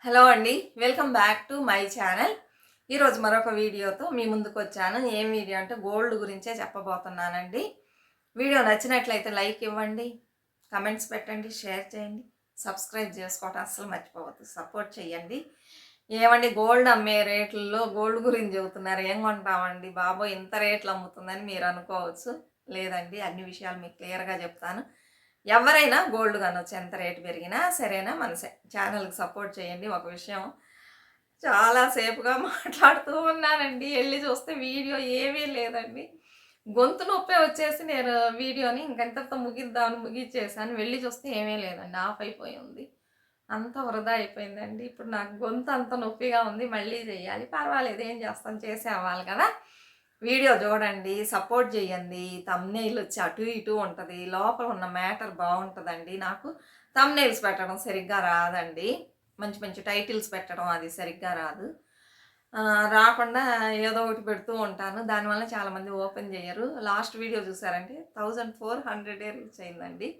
Hello అండి, welcome back to my channel. ఈరోజు మరొక వీడియోతో మీ ముందుకు వచ్చాను. ఏం వీడియో అంటే గోల్డ్ గురించే చెప్పబోతున్నానండి. వీడియో నచ్చినట్లయితే లైక్ ఇవ్వండి, కమెంట్స్ పెట్టండి, షేర్ చేయండి, సబ్స్క్రైబ్ చేసుకోవటం అస్సలు మర్చిపోవద్దు, సపోర్ట్ చేయండి. ఏమండి, గోల్డ్ అమ్మే రేట్లలో గోల్డ్ గురించి చెబుతున్నారు, ఏం కొంటామండి బాబోయ్ ఇంత రేట్లు అమ్ముతుందని మీరు అనుకోవచ్చు. లేదండి, అన్ని విషయాలు మీకు క్లియర్గా చెప్తాను. ఎవరైనా గోల్డ్ కొనొచ్చు, ఎంత రేటు పెరిగినా సరేనా. మన ఛానల్కి సపోర్ట్ చేయండి. ఒక విషయం చాలా సేపుగా మాట్లాడుతూ ఉన్నానండి, వెళ్ళి చూస్తే వీడియో ఏమీ లేదండి. గొంతు నొప్పే వచ్చేసి నేను వీడియోని ఇంకెంతతో ముగిద్దామని ముగిచ్చేసాను. వెళ్ళి చూస్తే ఏమీ లేదండి, ఆఫ్ అయిపోయి ఉంది. అంత వృధా అయిపోయిందండి. ఇప్పుడు నాకు గొంతు అంత నొప్పిగా ఉంది, మళ్ళీ చేయాలి. పర్వాలేదు, ఏం చేస్తాం, చేసే అవ్వాలి కదా. వీడియో చూడండి, సపోర్ట్ చేయండి. థంబ్నెయిల్ వచ్చి అటు ఇటు ఉంటుంది, లోపల ఉన్న మ్యాటర్ బాగుంటుందండి. నాకు థంబ్నెయిల్స్ పెట్టడం సరిగ్గా రాదండి, మంచి మంచి టైటిల్స్ పెట్టడం అది సరిగ్గా రాదు. రాకుండా ఏదో ఒకటి పెడుతూ ఉంటాను, దానివల్ల చాలామంది ఓపెన్ చేయరు. లాస్ట్ వీడియో చూసారంటే 1400 రీచ్ అయిందండి.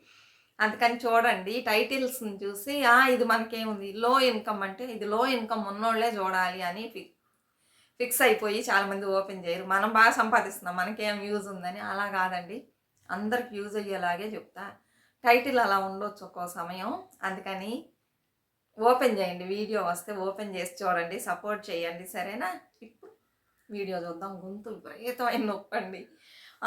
అందుకని చూడండి, టైటిల్స్ని చూసి ఇది మనకేముంది, లో ఇన్కమ్ అంటే ఇది లో ఇన్కమ్ ఉన్నోళ్ళే చూడాలి అని ఫిక్స్ అయిపోయి చాలామంది ఓపెన్ చేయరు. మనం బాగా సంపాదిస్తున్నాం, మనకేం యూజ్ ఉందని. అలా కాదండి, అందరికి యూజ్ అయ్యేలాగే చెప్తా. టైటిల్ అలా ఉండొచ్చు ఒక్కో సమయం, అందుకని ఓపెన్ చేయండి. వీడియో వస్తే ఓపెన్ చేసి చూడండి, సపోర్ట్ చేయండి, సరేనా. ఇప్పుడు వీడియో చూద్దాం. గొంతు విపరీతమైన నొప్పండి,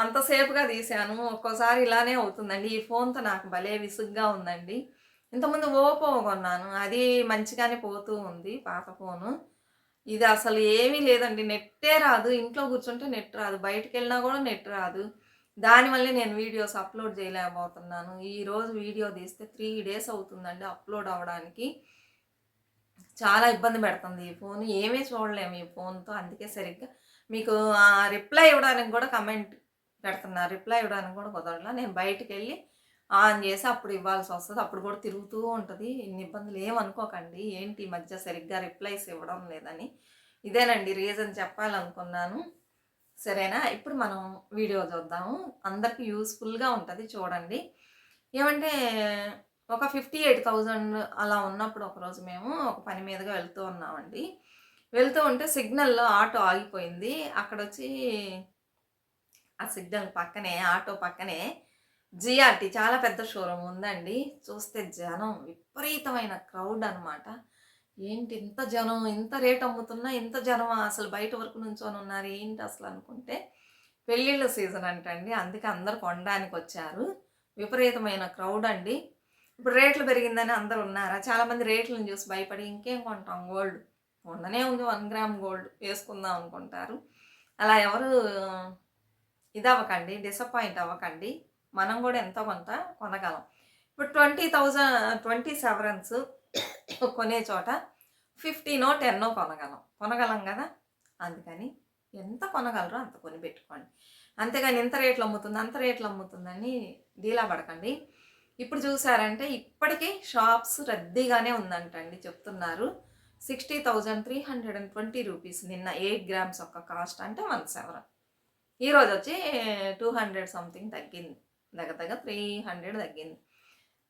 అంతసేపుగా తీసాను. ఒక్కోసారి ఇలానే అవుతుందండి. ఈ ఫోన్తో నాకు భలే విసుగ్గా ఉందండి. ఇంతకుముందు ఓపో కొన్నాను, అది మంచిగానే పోతూ ఉంది, పాత ఫోను. ఇది అసలు ఏమీ లేదండి, నెట్టే రాదు. ఇంట్లో కూర్చుంటే నెట్ రాదు, బయటికి వెళ్ళినా కూడా నెట్ రాదు. దానివల్లే నేను వీడియోస్ అప్లోడ్ చేయలేకపోతున్నాను. ఈరోజు వీడియో తీస్తే 3 డేస్ అవుతుందండి అప్లోడ్ అవ్వడానికి. చాలా ఇబ్బంది పెడుతుంది ఈ ఫోన్, ఏమీ చూడలేము ఈ ఫోన్తో. అందుకే సరిగ్గా మీకు రిప్లై ఇవ్వడానికి కూడా కమెంట్ పెడుతున్నారు, రిప్లై ఇవ్వడానికి కూడా కుదరలా. నేను బయటికి వెళ్ళి ఆన్ చేసి అప్పుడు ఇవ్వాల్సి వస్తుంది, అప్పుడు కూడా తిరుగుతూ ఉంటుంది. ఇన్ని ఇబ్బందులు ఏమనుకోకండి. ఏంటి ఈ మధ్య సరిగ్గా రిప్లైస్ ఇవ్వడం లేదని, ఇదేనండి రీజన్ చెప్పాలనుకున్నాను, సరేనా. ఇప్పుడు మనం వీడియో చూద్దాము, అందరికీ యూస్ఫుల్గా ఉంటుంది, చూడండి. ఏమంటే ఒక 58,000 అలా ఉన్నప్పుడు ఒకరోజు మేము ఒక పని మీదుగా వెళ్తూ ఉన్నామండి. వెళ్తూ ఉంటే సిగ్నల్‌లో ఆటో ఆగిపోయింది. అక్కడొచ్చి ఆ సిగ్నల్ పక్కనే, ఆటో పక్కనే జిఆర్‌టీ చాలా పెద్ద షోరూమ్ ఉందండి. చూస్తే జనం విపరీతమైన క్రౌడ్ అనమాట. ఏంటి ఇంత జనం, ఇంత రేట్ అమ్ముతున్నా ఇంత జనమా, అసలు బయట వరకు నుంచొని ఉన్నారు ఏంటి అసలు అనుకుంటే, పెళ్ళిళ్ళ సీజన్ అంటండి, అందుకే అందరూ కొనడానికొచ్చారు. విపరీతమైన క్రౌడ్ అండి. ఇప్పుడు రేట్లు పెరిగిందని అందరూ ఉన్నారా, చాలామంది రేట్లను చూసి భయపడి ఇంకేం కొంటాం గోల్డ్, ఉండనే ఉంది 1 గ్రామ్ గోల్డ్ వేసుకుందాం అనుకుంటారు. అలా ఎవరు ఇదవ్వకండి, డిసప్పాయింట్ అవ్వకండి. మనం కూడా ఎంతో కొంత కొనగలం. ఇప్పుడు 20 సెవరెన్స్ కొనే చోట 15 10 కొనగలం కదా. అందుకని ఎంత కొనగలరో అంత కొని పెట్టుకోండి, అంతేగాని ఇంత రేట్లు అమ్ముతుంది అంత రేట్లు అమ్ముతుందని డీలా పడకండి. ఇప్పుడు చూసారంటే ఇప్పటికీ షాప్స్ రద్దీగానే ఉందంటండి, చెప్తున్నారు. 60,320 రూపీస్ నిన్న 8 గ్రామ్స్ ఒక్క కాస్ట్, అంటే 1 సెవెన్. ఈరోజు వచ్చి 200 సంథింగ్ తగ్గింది, దగ్గర 300 తగ్గింది.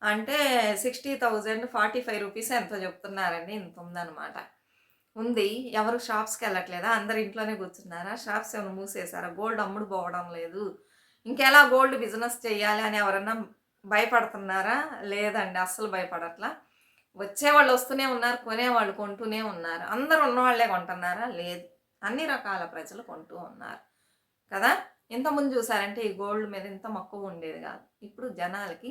అంటే 60,045 రూపీస్ ఎంతో చెప్తున్నారండి. ఇంత ఉందన్నమాట. ఉంది. ఎవరు షాప్స్కి వెళ్ళట్లేదా, అందరు ఇంట్లోనే కూర్చున్నారా, షాప్స్ ఏమైనా మూసేశారా, గోల్డ్ అమ్ముడు పోవడం లేదు, ఇంకెలా గోల్డ్ బిజినెస్ చేయాలి అని ఎవరన్నా భయపడుతున్నారా? లేదండి, అస్సలు భయపడట్లా. వచ్చేవాళ్ళు వస్తూనే ఉన్నారు, కొనేవాళ్ళు కొంటూనే ఉన్నారు. అందరూ ఉన్నవాళ్లే కొంటున్నారా? లేదు, అన్ని రకాల ప్రజలు కొంటూ ఉన్నారు కదా. ఇంతకుముందు చూసారంటే ఈ గోల్డ్ మీద ఇంత మక్కువ ఉండేది కాదు. ఇప్పుడు జనాలకి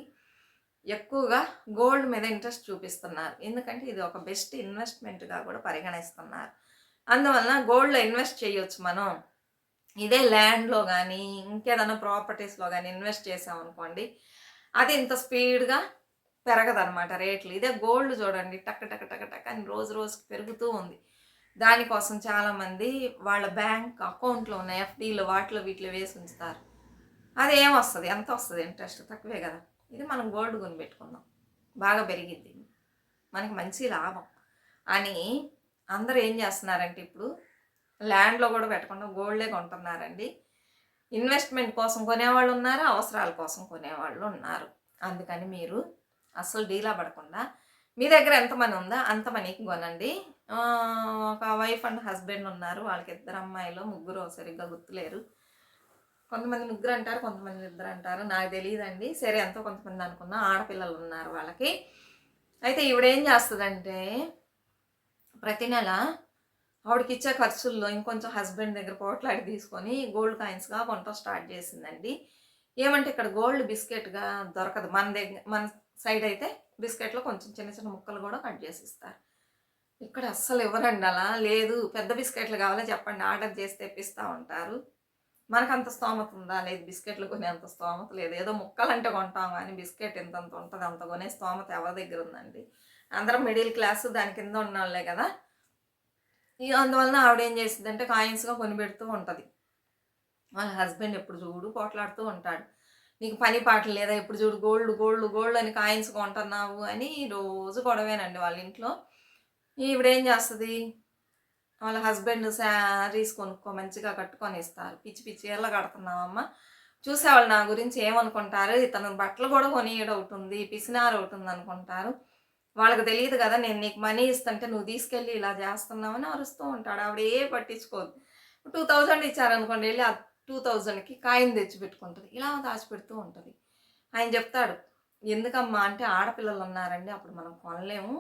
ఎక్కువగా గోల్డ్ మీద ఇంట్రెస్ట్ చూపిస్తున్నారు, ఎందుకంటే ఇది ఒక బెస్ట్ ఇన్వెస్ట్మెంట్గా కూడా పరిగణిస్తున్నారు. అందువలన గోల్డ్లో ఇన్వెస్ట్ చేయొచ్చు మనం. ఇదే ల్యాండ్లో కానీ ఇంకేదైనా ప్రాపర్టీస్లో కానీ ఇన్వెస్ట్ చేసామనుకోండి, అది ఇంత స్పీడ్గా పెరగదనమాట రేట్లు. ఇదే గోల్డ్ చూడండి, టక్ టక్ టక్ టక్ అని రోజు రోజుకి పెరుగుతూ ఉంది. దానికోసం చాలామంది వాళ్ళ బ్యాంక్ అకౌంట్లో ఉన్న ఎఫ్డీలు వాటిలో వీటిలో వేసి ఉంచుతారు. అది ఏమొస్తుంది, ఎంత వస్తుంది ఇంట్రెస్ట్, తక్కువే కదా. ఇది మనం గోల్డ్ కొని పెట్టుకుందాం, బాగా పెరిగిద్ది, మనకి మంచి లాభం అని అందరూ ఏం చేస్తున్నారంటే ఇప్పుడు ల్యాండ్లో కూడా పెట్టకుండా గోల్డే కొంటున్నారండి. ఇన్వెస్ట్మెంట్ కోసం కొనేవాళ్ళు ఉన్నారు, అవసరాల కోసం కొనేవాళ్ళు ఉన్నారు. అందుకని మీరు అస్సలు డీలా పడకుండా మీ దగ్గర ఎంత మనీ ఉందో అంత మనీకి కొనండి. ఒక వైఫ్ అండ్ హస్బెండ్ ఉన్నారు. వాళ్ళకి 2 అమ్మాయిలో, ముగ్గురో సరిగ్గా గుర్తులేరు. కొంతమంది ముగ్గురంటారు, కొంతమంది ఇద్దరంటారు. నాకు తెలీదండి. సరే ఎంతో కొంతమంది అనుకున్నా. ఆడపిల్లలున్నారు వాళ్ళకి. అయితే ఈవిడేం చేస్తదంటే, ప్రతి నెల ఆవిడకిచ్చే ఖర్చుల్లో ఇంకొంచెం హస్బెండ్ దగ్గర పోట్లాడి తీసుకొని గోల్డ్ కాయిన్స్‌గా కొనటం స్టార్ట్ చేసిందండి. ఏమంటే ఇక్కడ గోల్డ్ బిస్కెట్‌గా దొరకదు. మన సైడ్ అయితే బిస్కెట్‌లో కొంచెం చిన్న చిన్న ముక్కలు కూడా కట్ చేసి ఇస్తారు. ఇక్కడ అస్సలు ఇవ్వరండి అలా. లేదు పెద్ద బిస్కెట్‌లు కావాలా చెప్పండి ఆర్డర్ చేసి తెప్పిస్తా ఉంటారు. మనకంత స్తోమత ఉందా? లేదు బిస్కెట్‌లు కొనేంత స్తోమత లేదు. ఏదో ముక్కలంటే కొంటాం గానీ బిస్కెట్ ఇంతంత ఉంటది. అంత కొనే స్తోమత ఎవరి దగ్గర ఉందండి? అందరం మిడిల్ క్లాస్ దాని కింద ఉన్నోళ్ళే గదా! అందువలన ఆవిడేం చేసిద్దంటే కాయిన్స్‌గా కొనిపెడుతూ ఉంటది. వాళ్ళ హస్బెండ్ ఎప్పుడు చూడు పోట్లాడుతూ ఉంటాడు. నీకు పని పాట లేదా? ఎప్పుడు చూడు గోల్డ్, గోల్డ్, గోల్డ్ అని కాయిన్స్ కొంటున్నావు అని రోజు గొడవేనండి వాళ్ళ ఇంట్లో. ఈవిడేం చేస్తది? వాళ్ళ హస్బెండ్ శారీస్ కొనుక్కో మంచిగా కట్టుకొనిస్తారు. పిచ్చి పిచ్చి చీరలు కడుతున్నావమ్మా. చూసేవాళ్ళు నా గురించి ఏమనుకుంటారు? ఇతను బట్టలు కూడా కొనియడొకటుంది, పిసినారొకటుందనుకుంటారు. వాళ్ళకి తెలీదు గదా! నేను నీకు మనీ ఇస్తుంటే నువ్వు తీసుకెళ్ళి ఇలా చేస్తున్నావని అరుస్తూ ఉంటాడు. ఆవిడ పట్టించుకోదు. 2000 ఇచ్చారనుకోండి ఎళ్లి ఆ 2000కి కాయిన్ తెచ్చిపెట్టుకుంటది. ఇలా దాచిపెడుతూ ఉంటది. ఆయన చెప్తాడు, "ఎందుకమ్మా" అంటే ఆడపిల్లలున్నారండి అప్పుడు మనం కొనలేము.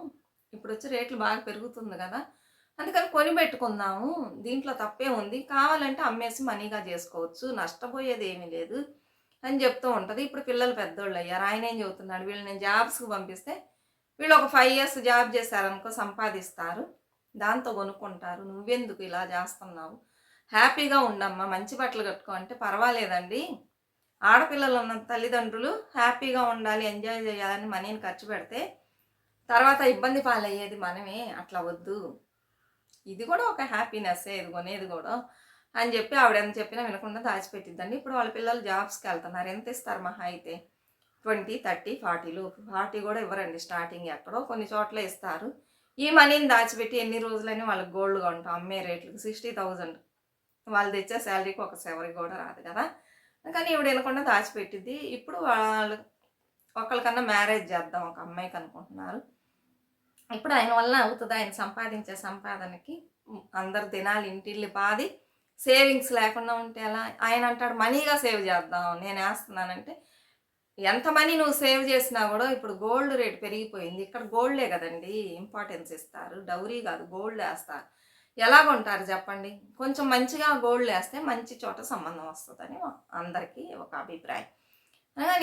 ఇప్పుడొచ్చి రేట్లు బాగా పెరుగుతుంది గదా! అందుకని కొనిపెట్టుకుందాము. దీంట్లో తప్పేముంది. కావాలంటే అమ్మేసి మనీగా చేసుకోవచ్చు. నష్టపోయేదేమీ లేదు అని చెప్తూ ఉంటది. ఇప్పుడు పిల్లలు పెద్దోళ్ళయ్యారు. ఆయనేం చెబుతున్నాడు, వీళ్ళని నేను జాబ్స్‌కి పంపిస్తే వీళ్ళు ఒక 5 ఇయర్స్ జాబ్ చేశారనుకో సంపాదిస్తారు. దాంతో కొనుక్కుంటారు. నువ్వెందుకు ఇలా చేస్తున్నావు? హ్యాపీగా ఉండమ్మా. మంచి బట్టలు కట్టుకో అంటే పర్వాలేదండి. ఆడపిల్లలున్న తల్లిదండ్రులు హ్యాపీగా ఉండాలి, ఎంజాయ్ చేయాలని మనీని ఖర్చు పెడితే తర్వాత ఇబ్బంది పాలయ్యేది మనమే. అట్లా వద్దు. ఇది కూడా ఒక హ్యాపీనెస్సే ఇది కొనేది కూడా అని చెప్పి ఆవిడ ఎంత చెప్పినా వినకుండా దాచిపెట్టిద్దండి. ఇప్పుడు వాళ్ళ పిల్లలు జాబ్స్‌కి వెళ్తున్నారు. ఎంత ఇస్తారు మహా అయితే? 20, 30, 40 లోపు. 40 కూడా ఇవ్వరండి స్టార్టింగ్ ఎక్కడో కొన్ని చోట్ల ఇస్తారు. ఈ మనీని దాచిపెట్టి ఎన్ని రోజులని వాళ్ళకి గోల్డ్ కొంటాం అమ్మే రేట్లకి 60,000 వాళ్ళు తెచ్చే శాలరీకి ఒక సెవరి కూడా రాదు కదా! కానీ ఈవిడ వినకుండా దాచిపెట్టిద్ది. ఇప్పుడు వాళ్ళు ఒకళ్ళకన్నా మ్యారేజ్ చేద్దాం ఒక అమ్మాయికి అనుకుంటున్నారు. ఇప్పుడు ఆయన వల్ల అవుతదా? ఆయన సంపాదించే సంపాదనకి అందరు తినాలి, ఇంటిల్లి పాది. సేవింగ్స్ లేకుండా ఉంటే ఎలా? ఆయన అంటాడు మనీగా సేవ్ చేద్దాం నేనేస్తున్నానంటే, ఎంత మనీ నువ్వు సేవ్ చేసినా గూడా ఇప్పుడు గోల్డ్ రేట్ పెరిగిపోయింది. ఇక్కడ గోల్డే గదండీ ఇంపార్టెన్స్ ఇస్తారు. డౌరీ గాదు గోల్డ్ ఏస్తారు. ఎలా కొంటారు చెప్పండి? కొంచెం మంచిగా గోల్డేస్తే మంచి చోట సంబంధం వస్తదని అందరికీ ఒక అభిప్రాయం.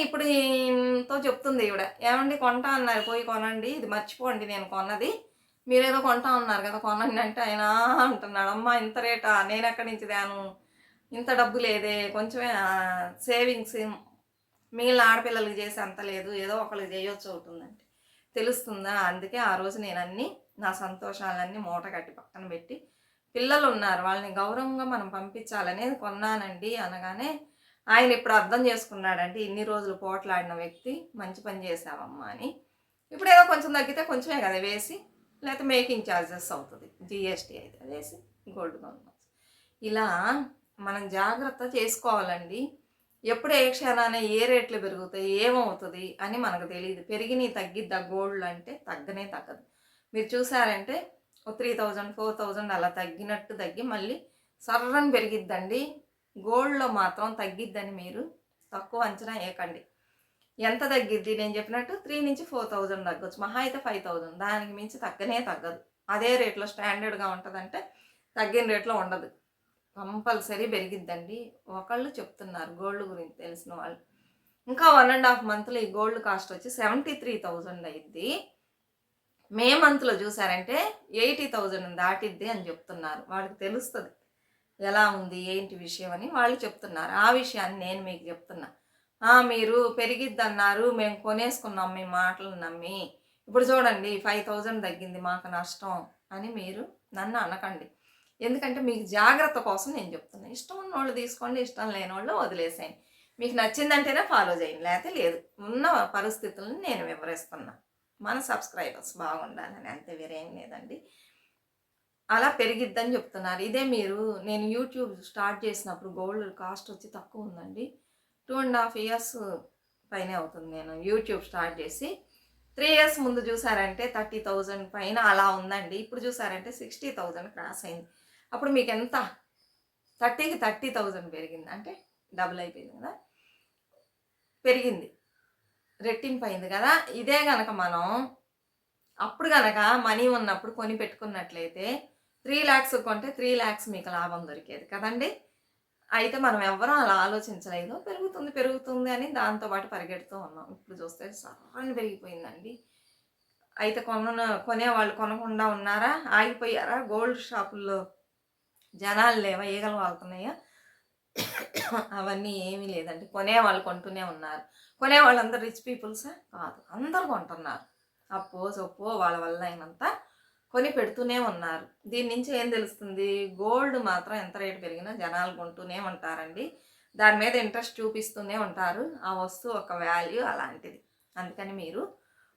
ఇప్పుడు ఈయనతో చెప్తుంది ఈవిడ. ఏవండీ కొంటా అన్నారు పోయి కొనండి. ఇది మర్చిపోండి నేను కొన్నది. మీరేదో కొంటా అన్నారు కదా! కొనండి అంటే ఆయన అంటున్నాడు. అమ్మా ఇంత రేటా? నేనెక్కడి నుంచి తేను? ఇంత డబ్బు లేదే. కొంచెమే సేవింగ్స్ మిగిలిన ఆడపిల్లలకి చేసే అంత లేదు. ఏదో ఒకళ్ళకి చేయొచ్చు అవుతుందంటే. తెలుస్తుందా? అందుకే ఆ రోజు నేనన్నీ నా సంతోషాలన్నీ మూట కట్టి పక్కన పెట్టి పిల్లలున్నారు. వాళ్ళని గౌరవంగా మనం పంపించాలనేది కొన్నానండి అనగానే ఆయన ఇప్పుడు అర్థం చేసుకున్నాడంటే ఇన్ని రోజులు పోట్లాడిన వ్యక్తి మంచి పని చేశావమ్మా అని. ఇప్పుడేదో కొంచెం తగ్గితే కొంచెమే కదా వేసి లేకపోతే మేకింగ్ ఛార్జెస్ అవుతుంది. జీఎస్టీ అయితే వేసి గోల్డ్ కొనుక్కోవచ్చు. ఇలా మనం జాగ్రత్త చేసుకోవాలండి. ఎప్పుడు ఏ క్షణాన ఏ రేట్లు పెరుగుతాయి, ఏమవుతుంది అని మనకు తెలీదు. పెరిగినయి తగ్గిద్దా గోల్డ్ అంటే తగ్గనే తగ్గదు. మీరు చూసారంటే ఓ 3000, 4000 అలా తగ్గినట్టు తగ్గి మళ్ళీ సర్రని పెరిగిద్దండి. గోల్డ్‌లో మాత్రం తగ్గిద్దని మీరు తక్కువ అంచనా ఏయకండి. ఎంత తగ్గిద్ది? నేను చెప్పినట్టు 3,000-4,000 తగ్గొచ్చు. మహా అయితే 5,000 దానికి మించి తగ్గనే తగ్గదు. అదే రేట్‌లో స్టాండర్డ్‌గా ఉంటదంటే తగ్గిన రేట్‌లో ఉండదు. కంపల్సరీ పెరిగిద్దండి. ఒకళ్ళు చెప్తున్నారు గోల్డ్ గురించి తెలిసిన వాళ్ళు. ఇంకా 1 ½ మంత్‌లో ఈ గోల్డ్ కాస్ట్ వచ్చి 73,000 అయ్యిద్ది. మే మంత్‌లో చూసారంటే 80,000 దాటిద్ది అని చెప్తున్నారు. వాళ్ళకి తెలుస్తది. ఎలా ఉంది? ఏంటి విషయం అని వాళ్ళు చెప్తున్నారు. ఆ విషయాన్ని నేను మీకు చెప్తున్నా. మీరు పెరిగిద్దన్నారు. మేము కొనేసుకున్నాం మీ మాటలను నమ్మి. ఇప్పుడు చూడండి 5,000 తగ్గింది మాకు నష్టం అని మీరు నన్ను అనకండి. ఎందుకంటే మీకు జాగ్రత్త కోసం నేను చెప్తున్నా. ఇష్టం ఉన్నోళ్ళు తీసుకోండి. ఇష్టం లేనోళ్ళు వదిలేసేయండి. మీకు నచ్చిందంటేనే ఫాలో చేయండి. లేతే లేదు. ఉన్న పరిస్థితులను నేను వివరిస్తున్నా. మన సబ్స్క్రైబర్స్ బాగుండాలని అంతే వేరేం లేదండి. అలా పెరిగిద్దని చెప్తున్నారు. ఇదే మీరు నేను యూట్యూబ్ స్టార్ట్ చేసినప్పుడు గోల్డ్ కాస్ట్ వచ్చి తక్కువ ఉందండి. 2 ½ ఇయర్స్ పైనే అవుతుంది నేను యూట్యూబ్ స్టార్ట్ చేసి. 3 ఇయర్స్ ముందు చూసారంటే 30,000 పైన అలా ఉందండి. ఇప్పుడు చూసారంటే 60,000 క్రాస్ అయింది. అప్పుడు మీకు ఎంత 30కి 30,000 పెరిగింది, అంటే డబుల్ అయిపోయింది కదా, పెరిగింది, రెట్టింపు అయింది కదా. ఇదే గనక మనం అప్పుడు గనక మనీ ఉన్నప్పుడు కొని పెట్టుకున్నట్లయితే 3 lakhs కొంటే 3 lakhs మీకు లాభం దొరికేది కదండి. అయితే మనం ఎవ్వరం అలా ఆలోచించలేదు. పెరుగుతుంది పెరుగుతుంది అని దాంతో పాటు పరిగెడుతూ ఉన్నాం. ఇప్పుడు చూస్తే సడన్ పెరిగిపోయిందండి. అయితే కొనేవాళ్ళు కొనకుండా ఉన్నారా, ఆగిపోయారా? గోల్డ్ షాపుల్లో జనాలు లేవా, ఈగలు వాళ్తున్నాయా? అవన్నీ ఏమీ లేదండి. కొనేవాళ్ళు కొంటూనే ఉన్నారు. కొనేవాళ్ళందరూ రిచ్ పీపుల్సా? కాదు, అందరూ కొంటున్నారు. అప్పో సొప్పో వాళ్ళ వల్ల అయినంత కొని పెడుతూనే ఉన్నారు. దీని నుంచి ఏం తెలుస్తుంది? గోల్డ్ మాత్రం ఎంత రేటు పెరిగినా జనాలు కొంటూనే ఉంటారండి. దాని మీద ఇంట్రెస్ట్ చూపిస్తూనే ఉంటారు. ఆ వస్తువు ఒక వాల్యూ అలాంటిది. అందుకని మీరు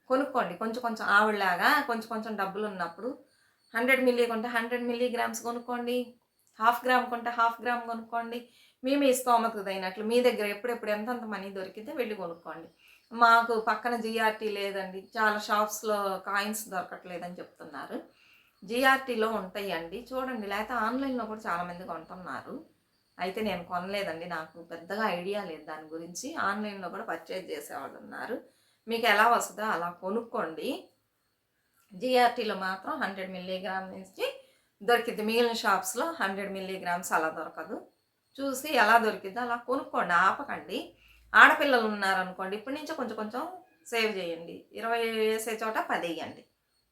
కొనుక్కోండి. కొంచెం కొంచెం ఆవిడలాగా కొంచెం కొంచెం డబ్బులు ఉన్నప్పుడు 100 మిల్లీ కొంటే 100 మిల్లీగ్రామ్స్ కొనుక్కోండి. 1/2 గ్రామ్ కొంటే 1/2 గ్రామ్ కొనుక్కోండి. మీ స్తోమతకు తగినట్లు మీ దగ్గర ఎప్పుడెప్పుడు ఎంతంత మనీ దొరికితే వెళ్ళి కొనుక్కోండి. మాకు పక్కన జిఆర్టీ లేదండి, చాలా షాప్స్లో కాయిన్స్ దొరకట్లేదని చెప్తున్నారు. జిఆర్టీలో ఉంటాయండి, చూడండి. లేకపోతే ఆన్లైన్లో కూడా చాలామంది కొంటున్నారు. అయితే నేను కొనలేదండి, నాకు పెద్దగా ఐడియా లేదు దాని గురించి. ఆన్లైన్లో కూడా పర్చేజ్ చేసేవాళ్ళు ఉన్నారు. మీకు ఎలా వస్తుందో అలా కొనుక్కోండి. జిఆర్టీలో మాత్రం 100 మిల్లీగ్రామ్ నుంచి దొరికిద్ది. మిగిలిన షాప్స్లో 100 మిల్లీగ్రామ్స్ అలా దొరకదు. చూసి ఎలా దొరికిద్దో అలా కొనుక్కోండి, ఆపకండి. ఆడపిల్లలు ఉన్నారనుకోండి, ఇప్పటి నుంచే కొంచెం కొంచెం సేవ్ చేయండి. 20 వేసే చోట 10 వేయండి,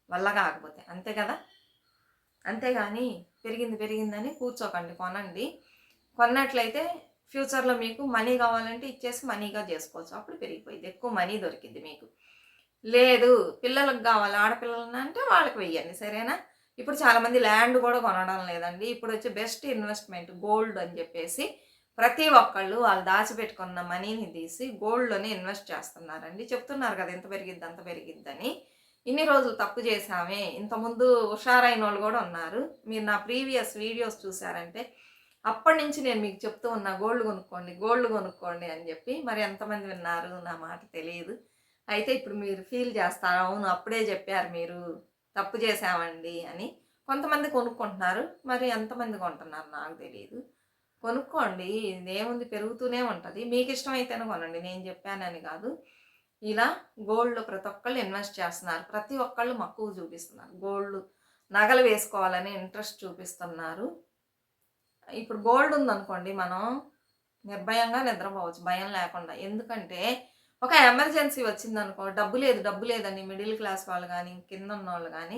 వల్ల కాకపోతే. అంతే కదా. అంతేగాని పెరిగిందని కూర్చోకండి, కొనండి. కొన్నట్లయితే ఫ్యూచర్లో మీకు మనీ కావాలంటే ఇచ్చేసి మనీగా చేసుకోవచ్చు. అప్పుడు పెరిగిపోయింది, ఎక్కువ మనీ దొరికిద్ది మీకు. లేదు పిల్లలకు కావాలి, ఆడపిల్లలు అంటే వాళ్ళకి వెయ్యండి, సరేనా. ఇప్పుడు చాలామంది ల్యాండ్ కూడా కొనడం లేదండి. ఇప్పుడు వచ్చి బెస్ట్ ఇన్వెస్ట్మెంట్ గోల్డ్ అని చెప్పేసి ప్రతి ఒక్కళ్ళు వాళ్ళు దాచిపెట్టుకున్న మనీని తీసి గోల్డ్లోనే ఇన్వెస్ట్ చేస్తున్నారండి. చెప్తున్నారు కదా ఎంత పెరిగిద్ది అంత పెరిగిద్దని. ఇన్ని రోజులు తప్పు చేసామే. ఇంతకుముందు హుషారైన వాళ్ళు కూడా ఉన్నారు. మీరు నా ప్రీవియస్ వీడియోస్ చూసారంటే అప్పటి నుంచి నేను మీకు చెప్తూ ఉన్నా గోల్డ్ కొనుక్కోండి అని చెప్పి. మరి ఎంతమంది విన్నారు నా మాట తెలియదు. అయితే ఇప్పుడు మీరు ఫీల్ చేస్తారు, అవును అప్పుడే చెప్పారు మీరు, తప్పు చేసామండి అని. కొంతమంది కొనుక్కుంటున్నారు, మరి ఎంతమంది కొంటున్నారు నాకు తెలియదు. కొనుక్కోండి, ఇదేముంది, పెరుగుతూనే ఉంటుంది. మీకు ఇష్టమైతేనే కొనండి, నేను చెప్పానని కాదు. ఇలా గోల్డ్లో ప్రతి ఒక్కళ్ళు ఇన్వెస్ట్ చేస్తున్నారు. ప్రతి ఒక్కళ్ళు మక్కువ చూపిస్తున్నారు. గోల్డ్ నగలు వేసుకోవాలని ఇంట్రెస్ట్ చూపిస్తున్నారు. ఇప్పుడు గోల్డ్ ఉందనుకోండి, మనం నిర్భయంగా నిద్రపోవచ్చు భయం లేకుండా. ఎందుకంటే ఒక ఎమర్జెన్సీ వచ్చిందనుకో, డబ్బు లేదని మిడిల్ క్లాస్ వాళ్ళు కానీ కింద ఉన్న వాళ్ళు కానీ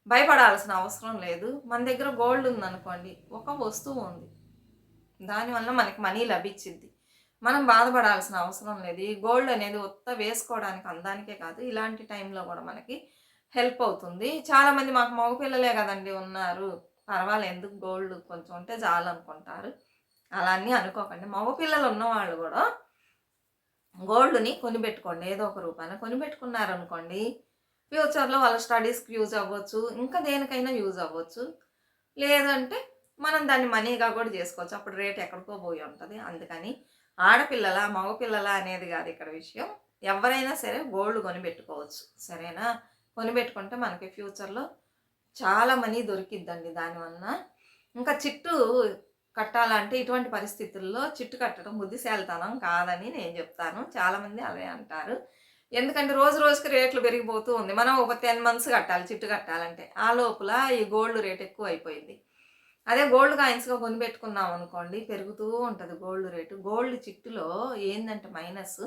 భయపడాల్సిన అవసరం లేదు. మన దగ్గర గోల్డ్ ఉందనుకోండి, ఒక వస్తువు ఉంది, దానివల్ల మనకి మనీ లభించింది. మనం బాధపడాల్సిన అవసరం లేదు. ఈ గోల్డ్ అనేది వేసుకోవడానికి అందానికే కాదు, ఇలాంటి టైంలో కూడా మనకి హెల్ప్ అవుతుంది. చాలామంది మాకు మగపిల్లలే కదండి ఉన్నారు, పర్వాలేదు ఎందుకు గోల్డ్ కొంచెం ఉంటే చాలు అనుకుంటారు. అలా అన్నీ అనుకోకండి. మగపిల్లలు ఉన్నవాళ్ళు కూడా గోల్డ్ని కొనిపెట్టుకోండి. ఏదో ఒక రూపాయన కొనిపెట్టుకున్నారనుకోండి, ఫ్యూచర్లో వాళ్ళ స్టడీస్కి యూజ్ అవ్వచ్చు, ఇంకా దేనికైనా యూజ్ అవ్వచ్చు. లేదంటే మనం దాన్ని మనీగా కూడా చేసుకోవచ్చు. అప్పుడు రేట్ ఎక్కడికో పోయి ఉంటుంది. అందుకని ఆడపిల్లల మగపిల్లల అనేది కాదు ఇక్కడ విషయం. ఎవరైనా సరే గోల్డ్ కొనిపెట్టుకోవచ్చు, సరేనా. కొనిపెట్టుకుంటే మనకి ఫ్యూచర్లో చాలా మనీ దొరికిద్దండి దానివల్ల. ఇంకా చిట్టు కట్టాలంటే ఇటువంటి పరిస్థితుల్లో చిట్టు కట్టడం బుద్ధిశాలితనం కాదని నేను చెప్తాను. చాలామంది అదే అంటారు. ఎందుకంటే రోజు రోజుకి రేట్లు పెరిగిపోతూ ఉంది. మనం ఒక 10 months కట్టాలి చిట్టు కట్టాలంటే. ఆ లోపల ఈ గోల్డ్ రేట్ ఎక్కువ అయిపోయింది. అదే గోల్డ్ కాయిన్స్గా కొనిపెట్టుకున్నాం అనుకోండి, పెరుగుతూ ఉంటుంది గోల్డ్ రేటు. గోల్డ్ చిట్టులో ఏంటంటే మైనస్,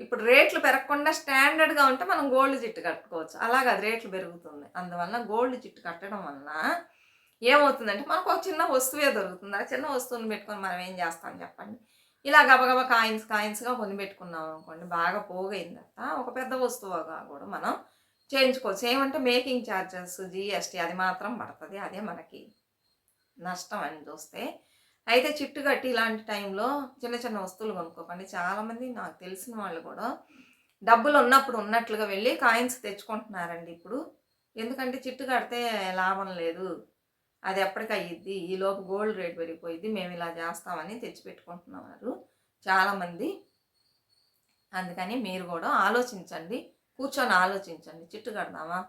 ఇప్పుడు రేట్లు పెరగకుండా స్టాండర్డ్గా ఉంటే మనం గోల్డ్ చిట్టు కట్టుకోవచ్చు. అలాగే అది రేట్లు పెరుగుతుంది. అందువల్ల గోల్డ్ చిట్టు కట్టడం వలన ఏమవుతుందంటే మనకు ఒక చిన్న వస్తువే దొరుకుతుంది. ఆ చిన్న వస్తువుని పెట్టుకొని మనం ఏం చేస్తాం చెప్పండి. ఇలా గబగబా కాయిన్స్గా కొనిపెట్టుకున్నాం అనుకోండి, బాగా పోగైన తర్వాత ఒక పెద్ద వస్తువుగా కూడా మనం చేయించుకోవచ్చు. ఏమంటే మేకింగ్ ఛార్జెస్, జిఎస్టీ అది మాత్రం పడుతుంది. అదే మనకి నష్టం అని చూస్తే. అయితే చిట్టు కట్టి ఇలాంటి టైంలో చిన్న చిన్న వస్తువులు కొనుక్కోకండి. చాలామంది నాకు తెలిసిన వాళ్ళు కూడా డబ్బులు ఉన్నప్పుడు ఉన్నట్లుగా వెళ్ళి కాయిన్స్ తెచ్చుకుంటున్నారండి ఇప్పుడు. ఎందుకంటే చిట్టు కడితే లాభం లేదు, అది ఎప్పటికి అయ్యిద్ది, ఈలోపు గోల్డ్ రేట్ పెరిగిపోయిద్ది, మేము ఇలా చేస్తామని తెచ్చిపెట్టుకుంటున్నారు చాలామంది. అందుకని మీరు కూడా ఆలోచించండి. కూర్చొని ఆలోచించండి. చిట్టు కడదామా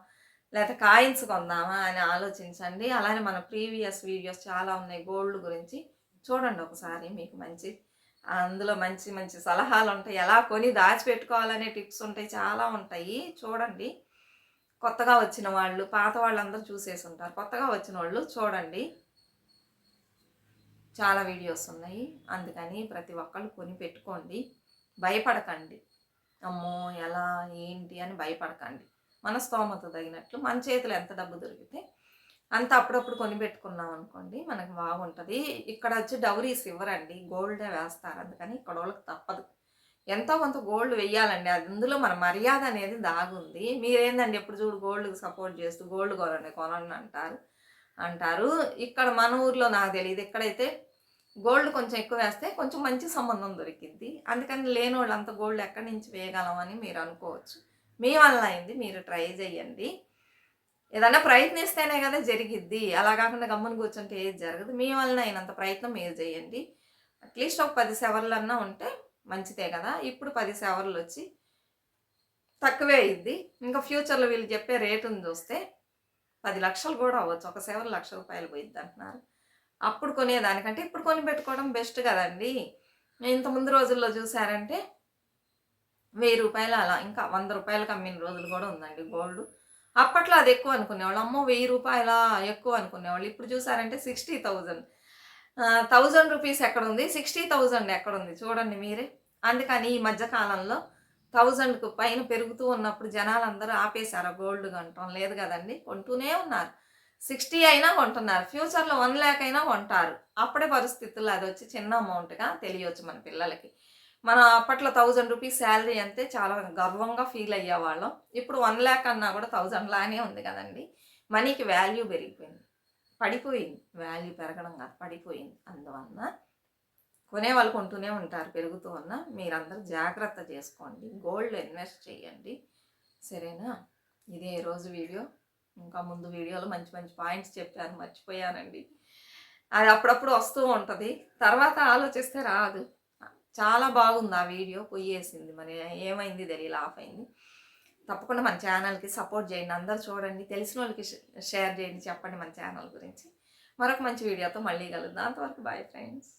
లేకపోతే కాయిన్స్ కొందామా అని ఆలోచించండి. అలానే మన ప్రీవియస్ వీడియోస్ చాలా ఉన్నాయి గోల్డ్ గురించి, చూడండి ఒకసారి. మీకు మంచి అందులో మంచి మంచి సలహాలు ఉంటాయి. ఎలా కొని దాచిపెట్టుకోవాలనే టిప్స్ ఉంటాయి, చాలా ఉంటాయి. చూడండి. కొత్తగా వచ్చిన వాళ్ళు, పాత వాళ్ళందరూ చూసేసి ఉంటారు. కొత్తగా వచ్చిన వాళ్ళు చూడండి, చాలా వీడియోస్ ఉన్నాయి. అందుకని ప్రతి ఒక్కళ్ళు కొని పెట్టుకోండి. భయపడకండి. అమ్మో ఎలా ఏంటి అని భయపడకండి. మన స్తోమత తగినట్లు మన చేతిలో ఎంత డబ్బు దొరికితే అంత అప్పుడప్పుడు కొని పెట్టుకున్నాం అనుకోండి మనకు బాగుంటుంది. ఇక్కడ వచ్చి డౌరీస్ ఇవ్వరండి, గోల్డే వేస్తారు. అందుకని ఇక్కడ వాళ్ళకి తప్పదు, ఎంతో కొంత గోల్డ్ వెయ్యాలండి. అందులో మన మర్యాద అనేది దాగుంది. మీరేందండి ఎప్పుడు చూడు గోల్డ్కి సపోర్ట్ చేస్తూ గోల్డ్ కొనండి కొనండి అంటారు. ఇక్కడ మన ఊర్లో నాకు తెలియదు, ఎక్కడైతే గోల్డ్ కొంచెం ఎక్కువ వేస్తే కొంచెం మంచి సంబంధం దొరికిద్ది. అందుకని లేని వాళ్ళు అంత గోల్డ్ ఎక్కడి నుంచి వేయగలమని మీరు అనుకోవచ్చు. మీ వల్ల అయింది, మీరు ట్రై చేయండి. ఏదన్నా ప్రయత్నిస్తేనే కదా జరిగిద్ది. అలా కాకుండా గమ్మున కూర్చుంటే ఏది జరగదు. మీ వలన అయినంత ప్రయత్నం మీరు చేయండి. అట్లీస్ట్ ఒక 10 సెవర్లన్నా ఉంటే మంచిదే కదా. ఇప్పుడు 10 సెవర్లు వచ్చి తక్కువే అయ్యిద్ది. ఇంకా ఫ్యూచర్లో వీళ్ళు చెప్పే రేటును చూస్తే 10 లక్షలు కూడా అవ్వచ్చు. ఒక సెవర్ ₹1,00,000 పోయిద్ది అంటున్నారు. అప్పుడు కొనేదానికంటే ఇప్పుడు కొని పెట్టుకోవడం బెస్ట్ కదండి. ఇంత ముందు రోజుల్లో చూసారంటే ₹1000 అలా ఇంకా ₹100 అమ్మిన రోజులు కూడా ఉందండి గోల్డ్. అప్పట్లో అది ఎక్కువ అనుకునేవాళ్ళు. అమ్మో ₹1000 ఎక్కువ అనుకునేవాళ్ళు. ఇప్పుడు చూసారంటే 60,000 ₹1000 ఎక్కడుంది, 60,000 ఎక్కడుంది చూడండి మీరే. అందుకని ఈ మధ్య కాలంలో 1000కు పైన పెరుగుతూ ఉన్నప్పుడు జనాలందరూ ఆపేశారు గోల్డ్ కొనటం. లేదు కదండి, కొంటూనే ఉన్నారు. 60 అయినా కొంటున్నారు. ఫ్యూచర్లో 1,00,000 అయినా కొంటారు. అప్పుడే పరిస్థితుల్లో అది వచ్చి చిన్న అమౌంట్గా తెలియవచ్చు మన పిల్లలకి. మనం అప్పట్లో ₹1000 శాలరీ అంతే చాలా గర్వంగా ఫీల్ అయ్యేవాళ్ళం. ఇప్పుడు 1,00,000 అన్నా కూడా 1000 లానే ఉంది కదండి. మనీకి వాల్యూ పెరిగిపోయింది, పడిపోయింది. వాల్యూ పెరగడం కాదు, పడిపోయింది. అందువలన కొనేవాళ్ళు కొంటూనే ఉంటారు పెరుగుతూ ఉన్న. మీరందరూ జాగ్రత్త చేసుకోండి, గోల్డ్ ఇన్వెస్ట్ చేయండి. సరేనా? ఇదే రోజు వీడియో. ఇంకా ముందు వీడియోలో మంచి మంచి పాయింట్స్ చెప్పాను, మర్చిపోయానండి. అది అప్పుడప్పుడు వస్తూ ఉంటుంది, తర్వాత ఆలోచిస్తే రాదు. చాలా బాగుంది ఆ వీడియో, పొయ్యేసింది. మరి ఏమైంది తెలియదు, ఆఫ్ అయింది. తప్పకుండా మన ఛానల్కి సపోర్ట్ చేయండి. అందరూ చూడండి, తెలిసిన వాళ్ళకి షేర్ చేయండి, చెప్పండి మన ఛానల్ గురించి. మరొక మంచి వీడియోతో మళ్ళీ కలుద్దాం. అంతవరకు బాయ్ ఫ్రెండ్స్.